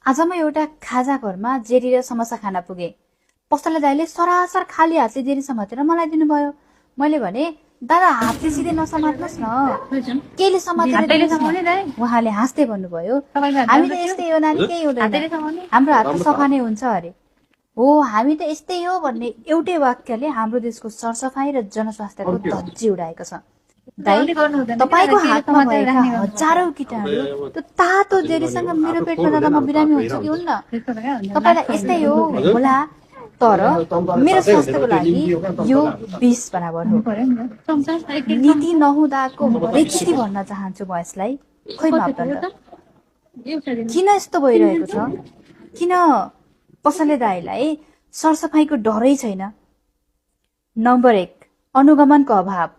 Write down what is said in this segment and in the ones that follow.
आज म एउटा खाजा घरमा जेरी र समोसा खान पुगे। पसले दाइले सरासर खाली हातले जेरी समातेर मलाई दिनुभयो। मैले भने, दादा हातले सिधै नसमात्नुहोस् न, केले समातेर दिनुहोस् न। उहाँले हाँस्दै भन्नुभयो, हामी त यस्तै हो नानी, केही हुँदैन, हाम्रो हात त सफा नै हुन्छ अरे। हो, हामी त यस्तै हो भन्ने एउटै वाक्यले हाम्रो देशको सरसफाई र जनस्वास्थ्यको धज्जी उडाएको छ। दाइ, तपाईको हातमा भएका हजारौं कीटाणु त्यो तातो जेरीसँग मेरो पेटमा जाँदा म बिरामी हुन्छ कि हुन्न? तपाईलाई यस्तै हो होला, तर मेरो स्वास्थ्यको लागि यो विष बराबर हो। नीति नहुँदाको हरेक भन्न चाहन्छु म यसलाई। खोइ मापदण्ड किन यस्तो भइरहेको छ? किन पसले दाइलाई सरसफाईको डरै छैन? नम्बर 1, अनुगमनको अभाव।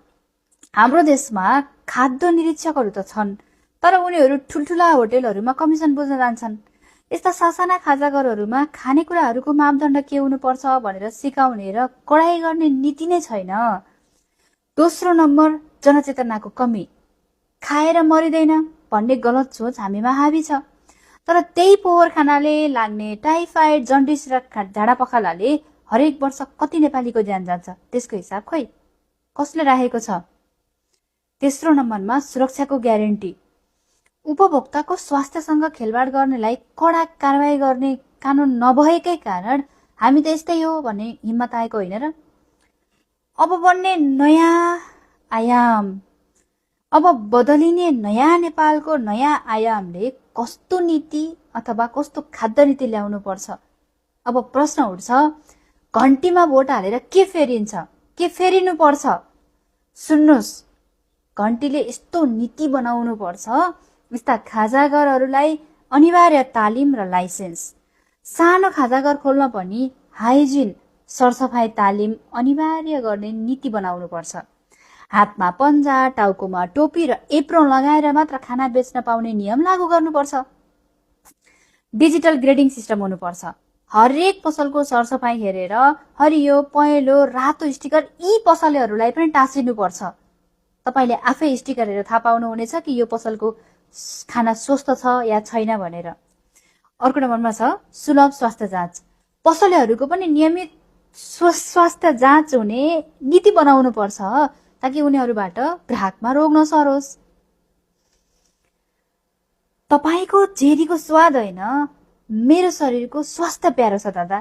हाम्रो देशमा खाद्य निरीक्षकहरू त छन्, तर उनीहरू ठुल्ठुला होटेलहरूमा कमिसन बुझ्न जान्छन्। यस्ता सासाना खाजाघरहरूमा खानेकुराहरूको मापदण्ड के हुनुपर्छ भनेर सिकाउने र कडाई गर्ने नीति नै छैन। दोस्रो नम्बर, जनचेतनाको कमी। खाएर मरिँदैन भन्ने गलत सोच हामीमा हावी छ। तर त्यही पोहोर खानाले लाग्ने टाइफाइड, जन्डिस र झाडा पखालाले हरेक वर्ष कति नेपालीको ज्यान जान्छ, त्यसको हिसाब खोइ कसले राखेको छ? तेस्रो नम्बरमा, सुरक्षाको ग्यारेन्टी। उपभोक्ताको स्वास्थ्यसँग खेलवाड गर्नेलाई कडा कारवाही गर्ने कानून नभएकै कारण हामी त यस्तै हो भन्ने हिम्मत आएको होइन र? अब बन्ने नयाँ आयाम, अब बदलिने नयाँ नेपालको नयाँ आयामले कस्तो नीति अथवा कस्तो खाद्य नीति ल्याउनु पर्छ? अब प्रश्न उठ्छ, घन्टीमा भोट हालेर के फेरिन्छ, के फेरिनु पर्छ? सुन्नुहोस्, घन्टीले यस्तो नीति बनाउनु पर्छ, यस्ता खाजाघरहरूलाई अनिवार्य तालिम र लाइसेन्स, सानो खाजाघर खोल्न पनि हाइजिन, सरसफाई तालिम अनिवार्य गर्ने नीति बनाउनु पर्छ। हातमा पन्जा, टाउकोमा टोपी र एप्रोन लगाएर मात्र खाना बेच्न पाउने नियम लागू गर्नुपर्छ। डिजिटल ग्रेडिङ सिस्टम हुनुपर्छ। हरेक पसलको सरसफाई हेरेर हरियो, पहेँलो, रातो स्टिकर यी पसलेहरूलाई पनि टाँसिनुपर्छ। तपाईले आफै स्टिकर हेरेर थाहा पाउनुहुनेछ कि यो पसलको खाना स्वस्थ छ या छैन भनेर। अर्को नम्बरमा छ सुलभ स्वास्थ्य जाँच। पसलेहरूको पनि नियमित स्वास्थ्य जाँच हुने नीति बनाउनु पर्छ ताकि उनीहरूबाट ग्राहकमा रोग नसरोस्। तपाईको जेरीको स्वाद होइन, मेरो शरीरको स्वास्थ्य प्यारो छ दादा।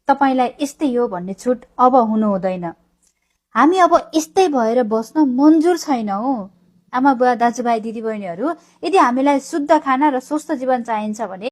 तपाईलाई यस्तै हो भन्ने छुट अब हुनु हुँदैन। हामी अब यस्तै भएर बस्न मन्जुर छैनौं। आमा बुवा, दाजुभाइ, दिदीबहिनीहरू, यदि हामीलाई शुद्ध खाना र स्वस्थ जीवन चाहिन्छ भने